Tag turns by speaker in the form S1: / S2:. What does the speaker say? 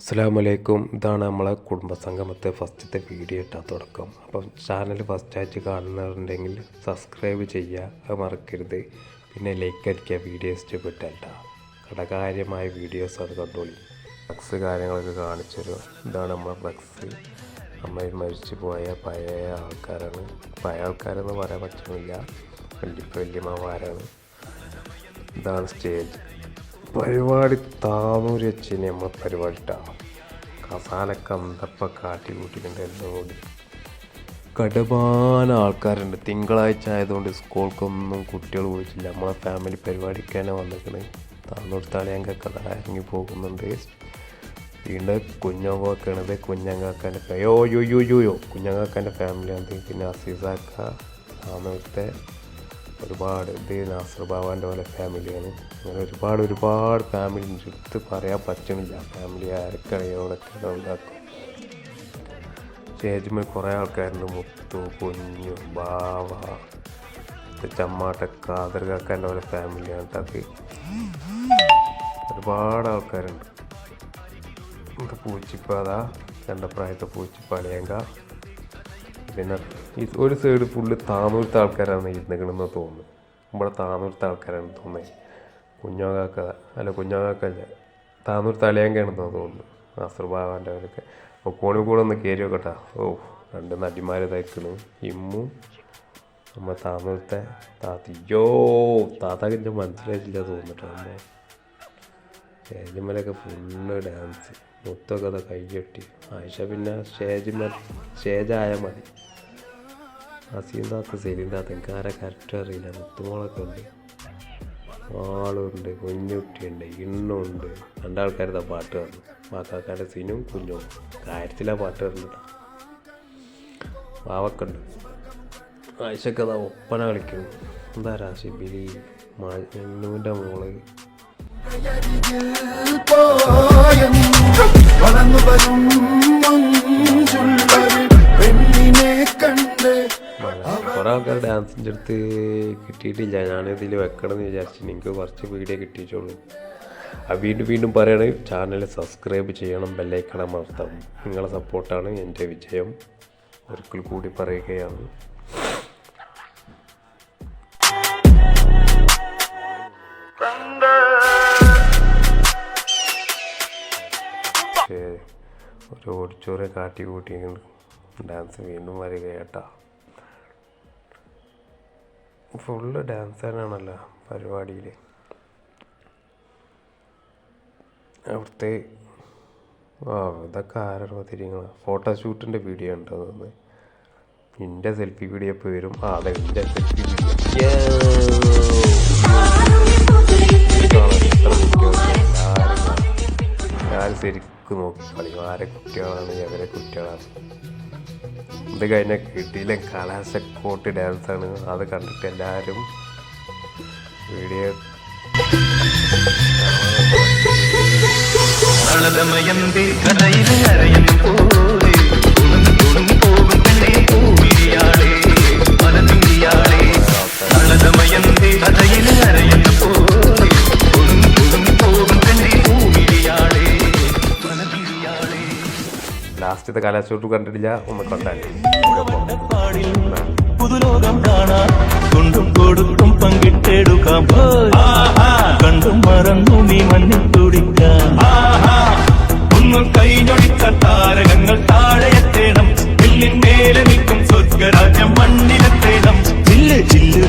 S1: അസ്സലാമലൈക്കും. ഇതാണ് നമ്മളെ കുടുംബസംഗമത്തെ ഫസ്റ്റത്തെ വീഡിയോ ഇട്ടാൽ തുടക്കം. അപ്പം ചാനൽ ഫസ്റ്റായിട്ട് കാണുന്നവരുണ്ടെങ്കിൽ സബ്സ്ക്രൈബ് ചെയ്യുക, അത് മറക്കരുത്. പിന്നെ ലൈക്ക് അടിക്കുക വീഡിയോ ഇഷ്ടപ്പെട്ടാൽ. കടകാര്യമായ വീഡിയോസാണ് കണ്ടോളി. ഫ്ലക്സ് കാര്യങ്ങളൊക്കെ കാണിച്ചു തരും. ഇതാണ് നമ്മളെ ഫ്ലക്സ്. നമ്മൾ മരിച്ചു പോയ പഴയ ആൾക്കാരാണ്. പഴയ ആൾക്കാരെന്ന് പറയാൻ പറ്റുന്നില്ല, വല്യമ്മമാരാണ്. ഇതാണ് സ്റ്റേജ് പരിപാടി. താനൂര് വെച്ച് നമ്മളെ പരിപാടി ഇട്ടാണ്. കസാലൊക്കെ അന്തപ്പം കാട്ടി കൂട്ടിയിട്ടുണ്ട്. എല്ലാം കൂടി കടുമാന ആൾക്കാരുണ്ട്. തിങ്കളാഴ്ച ആയതുകൊണ്ട് സ്കൂൾക്കൊന്നും കുട്ടികൾ പോയിട്ടില്ല. നമ്മളെ ഫാമിലി പരിപാടിക്ക് തന്നെ വന്നിരിക്കുന്നത്. താനൂർ തളിയങ്കൊക്കെ ഇറങ്ങി പോകുന്നുണ്ട്. വീണ്ടും കുഞ്ഞങ്ങാക്കാണത്. കുഞ്ഞങ്ങാക്കാൻ്റെ കുഞ്ഞങ്ങാക്കാൻ്റെ ഫാമിലിയാണ്. പിന്നെ അസീസാക്ക താനൂരത്തെ ഒരുപാട് നാസർ ബാബാൻ്റെ പോലെ ഫാമിലിയാണ്. അങ്ങനെ ഒരുപാട് ഫാമിലി എടുത്ത് പറയാൻ പറ്റണില്ല. ഫാമിലി ആരൊക്കെയോടൊക്കെ ഉണ്ടാക്കും. സ്റ്റേജിൽ കുറേ ആൾക്കാരുണ്ട്. മുത്തു, കുഞ്ഞു, ബാവ, ചമ്മാട്ടക്ക, ആദർകാക്കാൻ്റെ പോലെ ഫാമിലിയാണ്. അത് ഒരുപാട് ആൾക്കാരുണ്ട്. പൂച്ചിപ്പാത, രണ്ടപ്രായത്തെ പൂച്ചിപ്പാലയങ്ക. പിന്നെ ഒരു സൈഡ് ഫുള്ള് താനൂരത്തെ ആൾക്കാരാണ് ഇരുന്നിക്കണമെന്ന് തോന്നുന്നു. നമ്മുടെ താനൂരത്തെ ആൾക്കാരാണ് തോന്നുന്നത്. കുഞ്ഞാക്കാക്കല്ല, താനൂർ തലയങ്കയാണെന്ന് തോന്നുന്നു. നാസർ ബാബാൻ്റെ അവരൊക്കെ. അപ്പോൾ കോണിക്കൂടെ ഒന്ന് കയറി വെക്കട്ടാ. രണ്ട് നടിമാർ തയ്ക്കണു. ഇമ്മും നമ്മൾ താനൂരത്തെ താത്താക്ക് മനസ്സിലായിട്ടില്ല തോന്നിട്ടോ. നമ്മൾ സ്റ്റേജിന്മേലൊക്കെ ഫുള്ള് ഡാൻസ്. മുത്തൊക്കെ അത് കൈയ്യൊട്ടി. ആയിഷ പിന്നെ സ്റ്റേജായാൽ മതി. അസീന്താത്ത സെലീന്താത്ത എനിക്ക് ആരെ കറക്റ്റ് അറിയില്ല. മുത്തുമോളൊക്കെ ഉണ്ട്, ആളുണ്ട്, കുഞ്ഞുട്ടിയുണ്ട്, ഇണ്ണുണ്ട്. രണ്ടാൾക്കാരുടെ പാട്ട് പറഞ്ഞു. മാക്കാക്കാൻ്റെ സീനും കുഞ്ഞും കാര്യത്തിലാണ് പാട്ട് പറഞ്ഞിട്ട്. വാവൊക്കെ ഉണ്ട്. ആയിഷൊക്കെ അതാ ഒപ്പന കളിക്കുന്നു. എന്താ ഷിബിലി എണ്ണൂൻ്റെ മോള്. കുറേ ആൾക്കാർ ഡാൻസിൻ്റെ അടുത്ത് കിട്ടിയിട്ടില്ല. ഞാനിതിൽ വെക്കണമെന്ന് വിചാരിച്ചു. എനിക്ക് കുറച്ച് വീഡിയോ കിട്ടിയിട്ടുള്ളൂ. വീണ്ടും പറയണേ, ചാനൽ സബ്സ്ക്രൈബ് ചെയ്യണം, ബെല്ലൈക്കൺ അമർത്തണം. നിങ്ങളെ സപ്പോർട്ടാണ് എൻ്റെ വിജയം. ഒരിക്കൽ കൂടി പറയുകയാണ്. ഒരു ഓടിച്ചോറ് കാട്ടി കൂട്ടിയുണ്ട്. ഡാൻസ് വീണ്ടും വരികയാട്ടാ. ഫുള്ള് ഡാൻസ് തന്നെയാണല്ലോ പരിപാടിയിൽ. അവിടുത്തെ ഇതൊക്കെ ആരോ തിരിങ്ങൾ ഫോട്ടോഷൂട്ടിൻ്റെ വീഡിയോ ഉണ്ടോ തോന്നുന്നത്. എൻ്റെ സെൽഫി വീഡിയോ ഇപ്പോൾ വരും. അതെ, എൻ്റെ സെൽഫി വീഡിയോ. ഞാൻ ശരിക്കും നോക്കി കളിക്കും. ആരെ കുട്ടികളാണ്, എവരെ കുട്ടികളാണ്. ഇത് കഴിഞ്ഞ കിട്ടിയില്ല. കലാശക്കോട്ട് ഡാൻസാണ്. അത് കണ്ടിട്ട് എല്ലാവരും വീഡിയോ ലാസ്റ്റത്തെ കലാശോട്ട് കണ്ടിട്ടില്ല. ഒന്ന് കണ്ടാലേ പുതുലോകം കാണാൻ കൊണ്ടും കൊടുത്തും പങ്കിട്ടെടുക്കാം. കണ്ടും മറന്നു നീ മണ്ണിൽ തുടിക്കാം. ഒന്നും കൈഞ്ഞൊടിച്ച താരകങ്ങൾ താഴെയെത്തേണം. മേലെ നിൽക്കും സ്വർഗരാജ്യം മണ്ണിലെത്തേണം. ചില്ല് ചില്ല്